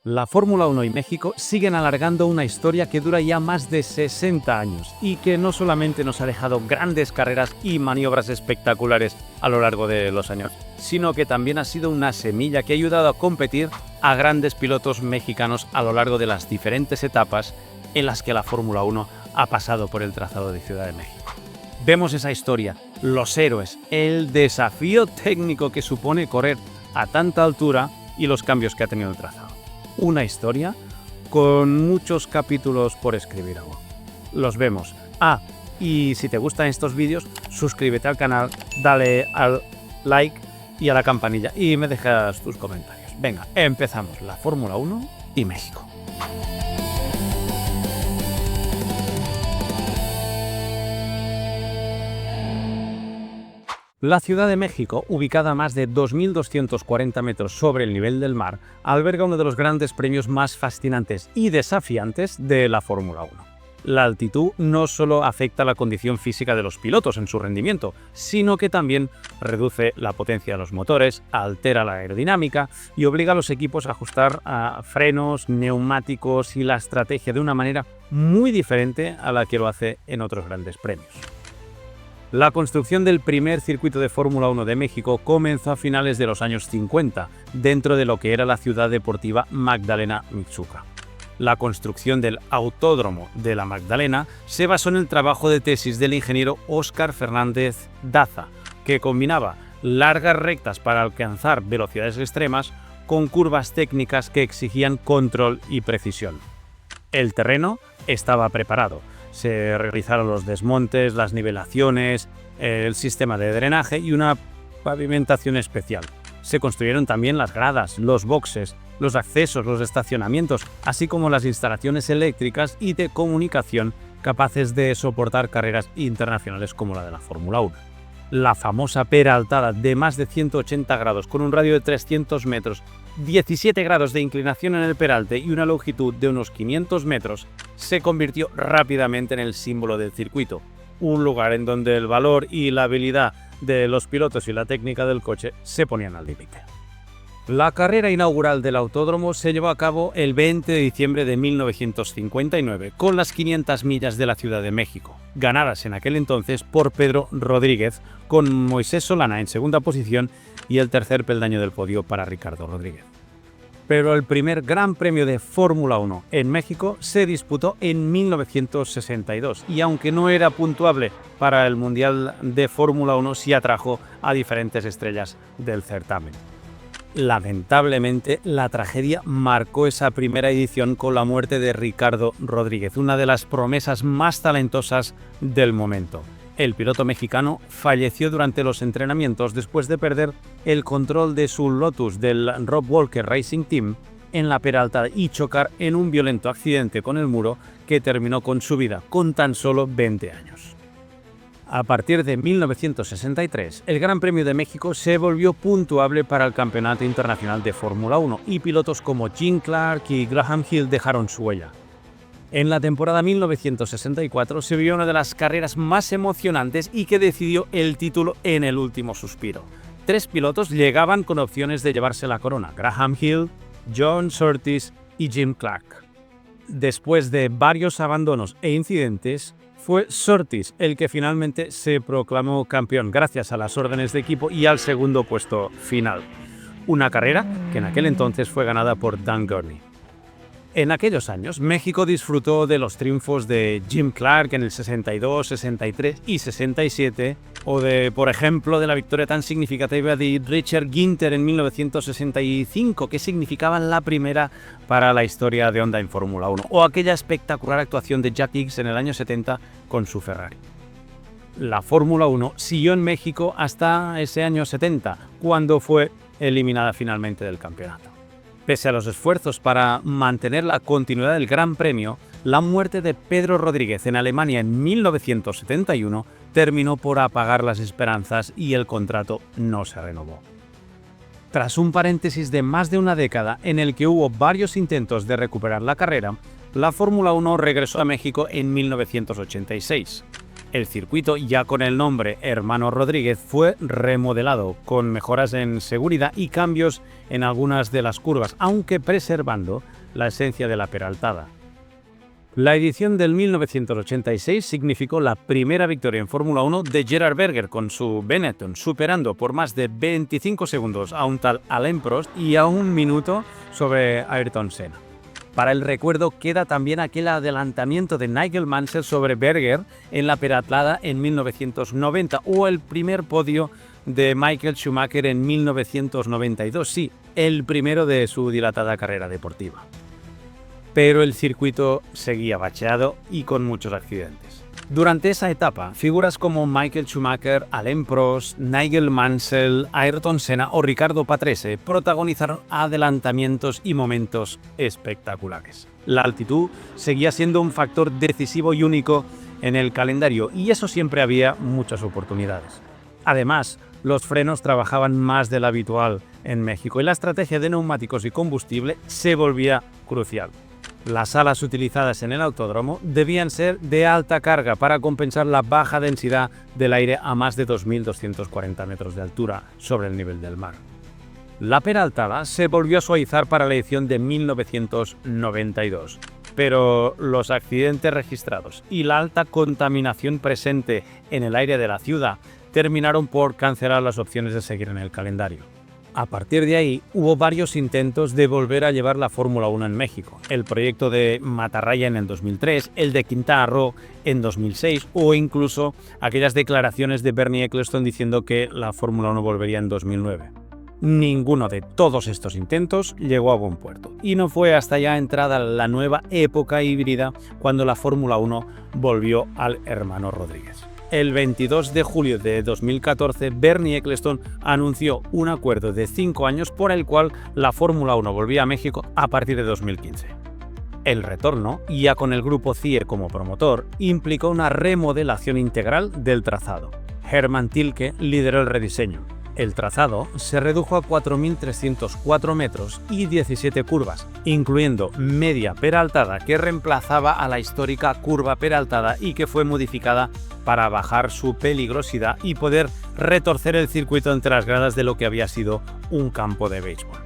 La Fórmula 1 y México siguen alargando una historia que dura ya más de 60 años y que no solamente nos ha dejado grandes carreras y maniobras espectaculares a lo largo de los años, sino que también ha sido una semilla que ha ayudado a competir a grandes pilotos mexicanos a lo largo de las diferentes etapas en las que la Fórmula 1 ha pasado por el trazado de Ciudad de México. Vemos esa historia, los héroes, el desafío técnico que supone correr a tanta altura y los cambios que ha tenido el trazado. Una historia con muchos capítulos por escribir aún. Los vemos. Y si te gustan estos vídeos, suscríbete al canal, dale al like y a la campanilla y me dejas tus comentarios. Venga, empezamos la Fórmula 1 y México. La Ciudad de México, ubicada a más de 2.240 metros sobre el nivel del mar, alberga uno de los grandes premios más fascinantes y desafiantes de la Fórmula 1. La altitud no solo afecta la condición física de los pilotos en su rendimiento, sino que también reduce la potencia de los motores, altera la aerodinámica y obliga a los equipos a ajustar a frenos, neumáticos y la estrategia de una manera muy diferente a la que lo hace en otros grandes premios. La construcción del primer circuito de Fórmula 1 de México comenzó a finales de los años 50, dentro de lo que era la ciudad deportiva Magdalena Mixhuca. La construcción del Autódromo de la Magdalena se basó en el trabajo de tesis del ingeniero Óscar Fernández Daza, que combinaba largas rectas para alcanzar velocidades extremas con curvas técnicas que exigían control y precisión. El terreno estaba preparado. Se realizaron los desmontes, las nivelaciones, el sistema de drenaje y una pavimentación especial. Se construyeron también las gradas, los boxes, los accesos, los estacionamientos, así como las instalaciones eléctricas y de comunicación capaces de soportar carreras internacionales como la de la Fórmula 1. La famosa peraltada de más de 180 grados con un radio de 300 metros, 17 grados de inclinación en el peralte y una longitud de unos 500 metros, se convirtió rápidamente en el símbolo del circuito, un lugar en donde el valor y la habilidad de los pilotos y la técnica del coche se ponían al límite. La carrera inaugural del autódromo se llevó a cabo el 20 de diciembre de 1959 con las 500 millas de la Ciudad de México, ganadas en aquel entonces por Pedro Rodríguez, con Moisés Solana en segunda posición y el tercer peldaño del podio para Ricardo Rodríguez. Pero el primer Gran Premio de Fórmula 1 en México se disputó en 1962 y aunque no era puntuable para el Mundial de Fórmula 1, sí atrajo a diferentes estrellas del certamen. Lamentablemente, la tragedia marcó esa primera edición con la muerte de Ricardo Rodríguez, una de las promesas más talentosas del momento. El piloto mexicano falleció durante los entrenamientos después de perder el control de su Lotus del Rob Walker Racing Team en la peraltada y chocar en un violento accidente con el muro que terminó con su vida con tan solo 20 años. A partir de 1963, el Gran Premio de México se volvió puntuable para el Campeonato Internacional de Fórmula 1 y pilotos como Jim Clark y Graham Hill dejaron su huella. En la temporada 1964 se vio una de las carreras más emocionantes y que decidió el título en el último suspiro. 3 pilotos llegaban con opciones de llevarse la corona: Graham Hill, John Surtees y Jim Clark. Después de varios abandonos e incidentes, fue Surtees el que finalmente se proclamó campeón gracias a las órdenes de equipo y al segundo puesto final. Una carrera que en aquel entonces fue ganada por Dan Gurney. En aquellos años, México disfrutó de los triunfos de Jim Clark en el 62, 63 y 67, o de, por ejemplo, de la victoria tan significativa de Richard Ginther en 1965, que significaba la primera para la historia de Honda en Fórmula 1, o aquella espectacular actuación de Jack Hicks en el año 70 con su Ferrari. La Fórmula 1 siguió en México hasta ese año 70, cuando fue eliminada finalmente del campeonato. Pese a los esfuerzos para mantener la continuidad del Gran Premio, la muerte de Pedro Rodríguez en Alemania en 1971 terminó por apagar las esperanzas y el contrato no se renovó. Tras un paréntesis de más de una década en el que hubo varios intentos de recuperar la carrera, la Fórmula 1 regresó a México en 1986. El circuito, ya con el nombre Hermanos Rodríguez, fue remodelado con mejoras en seguridad y cambios en algunas de las curvas, aunque preservando la esencia de la peraltada. La edición del 1986 significó la primera victoria en Fórmula 1 de Gerhard Berger con su Benetton, superando por más de 25 segundos a un tal Alain Prost y a 1 minuto sobre Ayrton Senna. Para el recuerdo queda también aquel adelantamiento de Nigel Mansell sobre Berger en la peraltada en 1990 o el primer podio de Michael Schumacher en 1992, sí, el primero de su dilatada carrera deportiva. Pero el circuito seguía bacheado y con muchos accidentes. Durante esa etapa, figuras como Michael Schumacher, Alain Prost, Nigel Mansell, Ayrton Senna o Riccardo Patrese protagonizaron adelantamientos y momentos espectaculares. La altitud seguía siendo un factor decisivo y único en el calendario, y eso siempre había muchas oportunidades. Además, los frenos trabajaban más de lo habitual en México y la estrategia de neumáticos y combustible se volvía crucial. Las alas utilizadas en el autódromo debían ser de alta carga para compensar la baja densidad del aire a más de 2.240 metros de altura sobre el nivel del mar. La peraltada se volvió a suavizar para la edición de 1992, pero los accidentes registrados y la alta contaminación presente en el aire de la ciudad terminaron por cancelar las opciones de seguir en el calendario. A partir de ahí, hubo varios intentos de volver a llevar la Fórmula 1 en México. El proyecto de Matarraya en el 2003, el de Quintana Roo en 2006 o incluso aquellas declaraciones de Bernie Ecclestone diciendo que la Fórmula 1 volvería en 2009. Ninguno de todos estos intentos llegó a buen puerto y no fue hasta ya entrada la nueva época híbrida cuando la Fórmula 1 volvió al Hermanos Rodríguez. El 22 de julio de 2014, Bernie Ecclestone anunció un acuerdo de 5 años por el cual la Fórmula 1 volvía a México a partir de 2015. El retorno, ya con el grupo CIE como promotor, implicó una remodelación integral del trazado. Hermann Tilke lideró el rediseño. El trazado se redujo a 4.304 metros y 17 curvas, incluyendo media peraltada que reemplazaba a la histórica curva peraltada y que fue modificada para bajar su peligrosidad y poder retorcer el circuito entre las gradas de lo que había sido un campo de béisbol.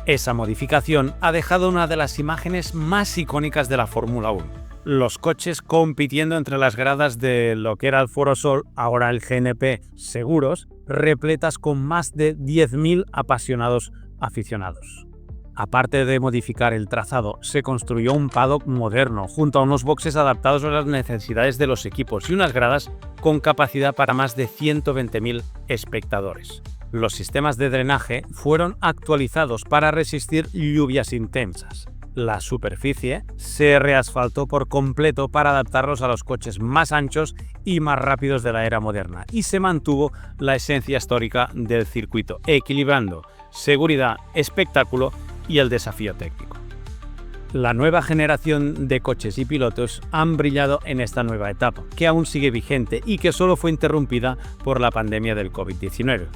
Esa modificación ha dejado una de las imágenes más icónicas de la Fórmula 1. Los coches compitiendo entre las gradas de lo que era el Foro Sol, ahora el GNP Seguros, repletas con más de 10.000 apasionados aficionados. Aparte de modificar el trazado, se construyó un paddock moderno junto a unos boxes adaptados a las necesidades de los equipos y unas gradas con capacidad para más de 120.000 espectadores. Los sistemas de drenaje fueron actualizados para resistir lluvias intensas. La superficie se reasfaltó por completo para adaptarlos a los coches más anchos y más rápidos de la era moderna, y se mantuvo la esencia histórica del circuito, equilibrando seguridad, espectáculo y el desafío técnico. La nueva generación de coches y pilotos han brillado en esta nueva etapa, que aún sigue vigente y que solo fue interrumpida por la pandemia del COVID-19.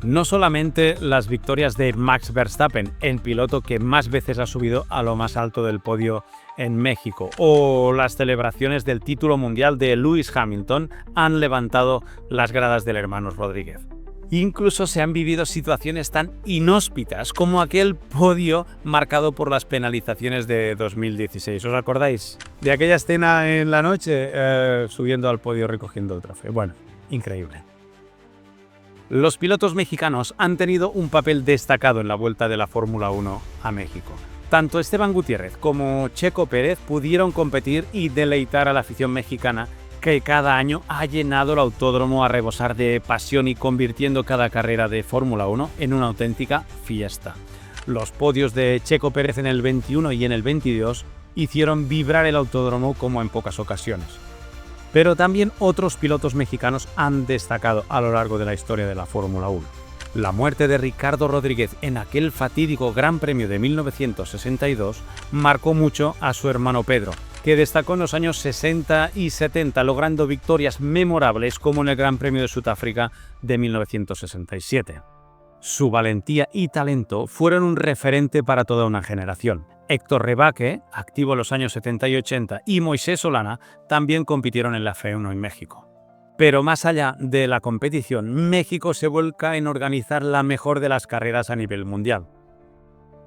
No solamente las victorias de Max Verstappen, el piloto que más veces ha subido a lo más alto del podio en México, o las celebraciones del título mundial de Lewis Hamilton han levantado las gradas del Hermanos Rodríguez. Incluso se han vivido situaciones tan inhóspitas como aquel podio marcado por las penalizaciones de 2016. ¿Os acordáis de aquella escena en la noche subiendo al podio recogiendo el trofeo? Bueno, increíble. Los pilotos mexicanos han tenido un papel destacado en la vuelta de la Fórmula 1 a México. Tanto Esteban Gutiérrez como Checo Pérez pudieron competir y deleitar a la afición mexicana, que cada año ha llenado el autódromo a rebosar de pasión y convirtiendo cada carrera de Fórmula 1 en una auténtica fiesta. Los podios de Checo Pérez en el 21 y en el 22 hicieron vibrar el autódromo como en pocas ocasiones. Pero también otros pilotos mexicanos han destacado a lo largo de la historia de la Fórmula 1. La muerte de Riccardo Rodríguez en aquel fatídico Gran Premio de 1962 marcó mucho a su hermano Pedro, que destacó en los años 60 y 70 logrando victorias memorables como en el Gran Premio de Sudáfrica de 1967. Su valentía y talento fueron un referente para toda una generación. Héctor Rebaque, activo en los años 70 y 80, y Moisés Solana también compitieron en la F1 en México. Pero más allá de la competición, México se vuelca en organizar la mejor de las carreras a nivel mundial.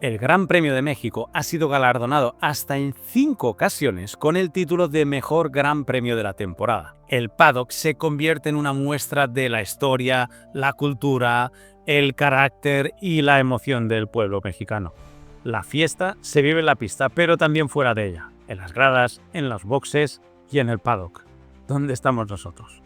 El Gran Premio de México ha sido galardonado hasta en 5 ocasiones con el título de Mejor Gran Premio de la temporada. El paddock se convierte en una muestra de la historia, la cultura, el carácter y la emoción del pueblo mexicano. La fiesta se vive en la pista, pero también fuera de ella, en las gradas, en los boxes y en el paddock, donde estamos nosotros.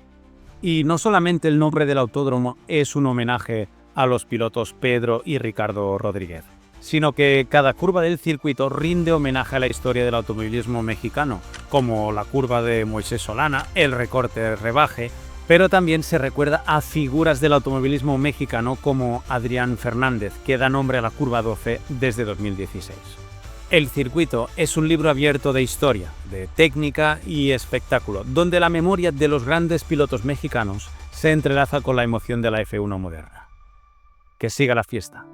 Y no solamente el nombre del autódromo es un homenaje a los pilotos Pedro y Ricardo Rodríguez, sino que cada curva del circuito rinde homenaje a la historia del automovilismo mexicano, como la curva de Moisés Solana, el recorte de Rebaque, pero también se recuerda a figuras del automovilismo mexicano como Adrián Fernández, que da nombre a la curva 12 desde 2016. El circuito es un libro abierto de historia, de técnica y espectáculo, donde la memoria de los grandes pilotos mexicanos se entrelaza con la emoción de la F1 moderna. Que siga la fiesta.